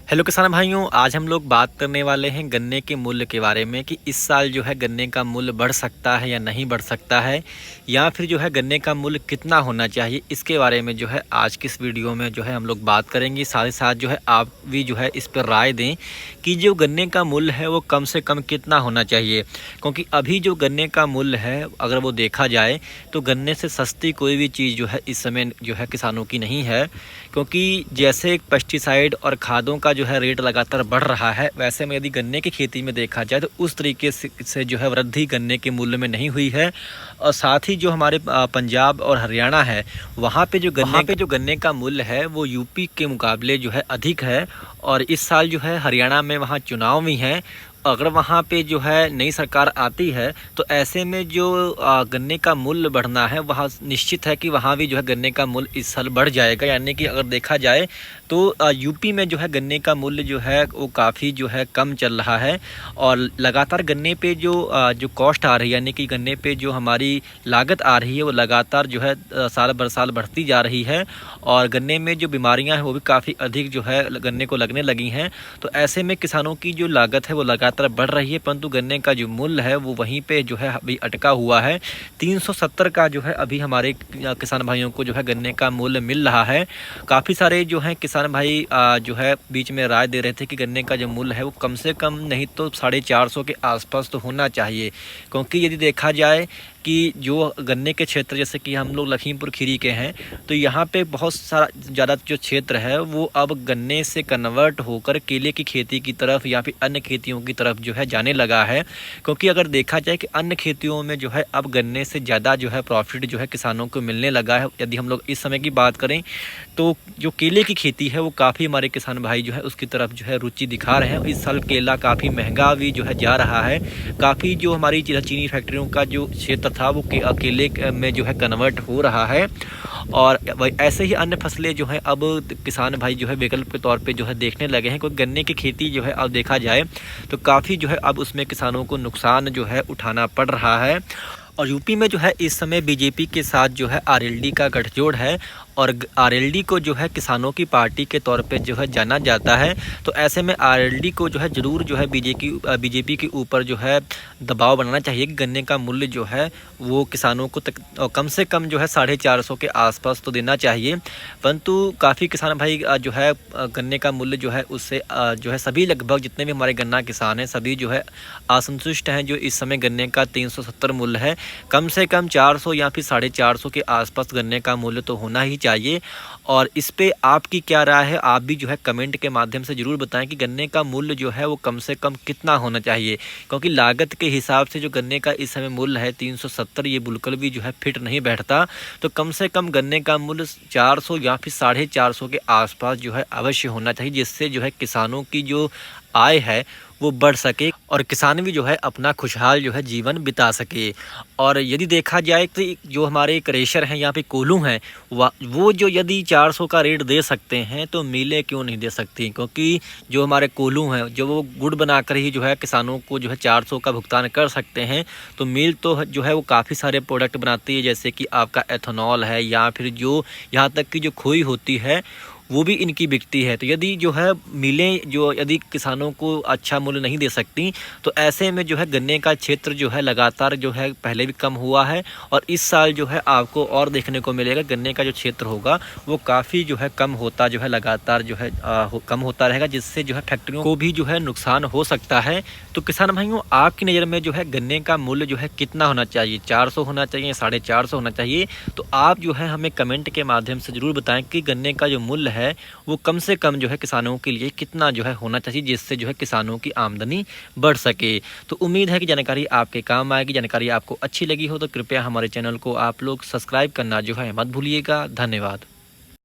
Hello किसान भाइयों, आज हम लोग बात करने वाले हैं गन्ने के मूल्य के बारे में कि इस साल जो है गन्ने का मूल्य बढ़ सकता है या नहीं बढ़ सकता है, या फिर जो है गन्ने का मूल्य कितना होना चाहिए। इसके बारे में जो है आज की इस वीडियो में जो है हम लोग बात करेंगे। साथ ही साथ जो है आप भी जो है इस पर राय दें कि जो गन्ने का मूल्य है वो कम से कम कितना होना चाहिए, क्योंकि अभी जो गन्ने का मूल्य है अगर वो देखा जाए तो गन्ने से सस्ती कोई भी चीज़ जो है इस समय जो है किसानों की नहीं है। क्योंकि जैसे पेस्टिसाइड और खादों का जो है रेट लगातार बढ़ रहा है, वैसे में यदि गन्ने की खेती में देखा जाए तो उस तरीके से जो है वृद्धि गन्ने के मूल्य में नहीं हुई है। और साथ ही जो हमारे पंजाब और हरियाणा है, वहाँ पे जो गन्ने का मूल्य है वो यूपी के मुकाबले जो है अधिक है। और इस साल जो है हरियाणा में वहाँ चुनाव भी हैं। अगर वहाँ पे जो है नई सरकार आती है तो ऐसे में जो गन्ने का मूल्य बढ़ना है वहाँ निश्चित है कि वहाँ भी जो है गन्ने का मूल्य इस साल बढ़ जाएगा। यानी कि अगर देखा जाए तो यूपी में जो है गन्ने का मूल्य जो है वो काफ़ी जो है कम चल रहा है। और लगातार गन्ने पे जो कॉस्ट आ रही है, यानी कि गन्ने पे जो हमारी लागत आ रही है वो लगातार जो है साल बर साल बढ़ती जा रही है। और गन्ने में जो बीमारियां हैं वो भी काफ़ी अधिक जो है गन्ने को लगने लगी हैं। तो ऐसे में किसानों की जो लागत है वो लगातार बढ़ रही है, परंतु गन्ने का जो मूल्य है वो वहीं पे जो है अभी अटका हुआ है। 370 का जो है अभी हमारे किसान भाइयों को जो है गन्ने का मूल्य मिल रहा है। काफ़ी सारे जो हैं किसान भाई जो है बीच में राय दे रहे थे कि गन्ने का जो मूल्य है वो कम से कम नहीं तो 450 के आसपास तो होना चाहिए। क्योंकि यदि देखा जाए कि जो गन्ने के क्षेत्र जैसे कि हम लोग लखीमपुर खीरी के हैं, तो यहाँ पे बहुत सारा ज़्यादा जो क्षेत्र है वो अब गन्ने से कन्वर्ट होकर केले की खेती की तरफ या फिर अन्य खेतियों की तरफ जो है जाने लगा है। क्योंकि अगर देखा जाए कि अन्य खेतियों में जो है अब गन्ने से ज़्यादा जो है प्रॉफिट जो है किसानों को मिलने लगा है। यदि हम लोग इस समय की बात करें तो जो केले की खेती है वो काफ़ी हमारे किसान भाई जो है उसकी तरफ जो है रुचि दिखा रहे हैं। इस साल केला काफ़ी महंगा भी जो है जा रहा है। काफ़ी जो हमारी चीनी फैक्ट्रियों का जो क्षेत्र था वो केले में जो है कन्वर्ट हो रहा है। और ऐसे ही अन्य फसलें जो हैं अब किसान भाई जो है विकल्प के तौर पे जो है देखने लगे हैं। क्योंकि गन्ने की खेती जो है अब देखा जाए तो काफ़ी जो है अब उसमें किसानों को नुकसान जो है उठाना पड़ रहा है। और यूपी में जो है इस समय बीजेपी के साथ जो है आरएलडी का गठजोड़ है। और आरएलडी को जो है किसानों की पार्टी के तौर पे जो है जाना जाता है। तो ऐसे में आरएलडी को जो है ज़रूर जो है बीजेपी के ऊपर जो है दबाव बनाना चाहिए कि गन्ने का मूल्य जो है वो किसानों को कम से कम जो है 450 के आसपास तो देना चाहिए। परंतु काफ़ी किसान भाई जो है गन्ने का मूल्य जो है उससे जो है सभी लगभग जितने भी हमारे गन्ना किसान हैं सभी जो है असंतुष्ट हैं। जो इस समय गन्ने का 370 मूल्य है, कम से कम 400 या फिर 450 के आसपास गन्ने का मूल्य तो होना ही चाहिए। और इस पे आपकी क्या राय है, आप भी जो है कमेंट के माध्यम से ज़रूर बताएं कि गन्ने का मूल्य जो है वो कम से कम कितना होना चाहिए। क्योंकि लागत के हिसाब से जो गन्ने का इस समय मूल्य है 370, ये बिल्कुल भी जो है फिट नहीं बैठता। तो कम से कम गन्ने का मूल्य 400 या फिर 450 के आसपास जो है अवश्य होना चाहिए, जिससे जो है किसानों की जो आय है वो बढ़ सके और किसान भी जो है अपना खुशहाल जो है जीवन बिता सके। और यदि देखा जाए तो जो हमारे क्रेशर हैं यहाँ पे कोल्हू हैं, वो जो यदि 400 का रेट दे सकते हैं तो मिलें क्यों नहीं दे सकती। क्योंकि जो हमारे कोल्हू हैं जो वो गुड़ बनाकर ही जो है किसानों को जो है 400 का भुगतान कर सकते हैं। तो मिल तो जो है वो काफ़ी सारे प्रोडक्ट बनाती है, जैसे कि आपका एथेनॉल है या फिर जो यहाँ तक कि जो खोई होती है वो भी इनकी बिकती है। तो यदि जो है मिलें जो यदि किसानों को अच्छा मूल्य नहीं दे सकती तो ऐसे में जो है गन्ने का क्षेत्र जो है लगातार जो है पहले भी कम हुआ है। और इस साल जो है आपको और देखने को मिलेगा गन्ने का जो क्षेत्र होगा वो काफ़ी जो है कम होता जो है लगातार जो है कम होता रहेगा, जिससे जो है फैक्ट्रियों को भी जो है नुकसान हो सकता है। तो किसान भाइयों, आपकी नज़र में जो है गन्ने का मूल्य जो है कितना होना चाहिए, 400 होना चाहिए, 450 होना चाहिए? तो आप जो है हमें कमेंट के माध्यम से ज़रूर बताएं कि गन्ने का जो मूल्य है वो कम से कम जो है किसानों के लिए कितना जो है होना चाहिए, जिससे जो है किसानों की आमदनी बढ़ सके। तो उम्मीद है कि जानकारी आपके काम आएगी। जानकारी आपको अच्छी लगी हो तो कृपया हमारे चैनल को आप लोग सब्सक्राइब करना जो है मत भूलिएगा। धन्यवाद।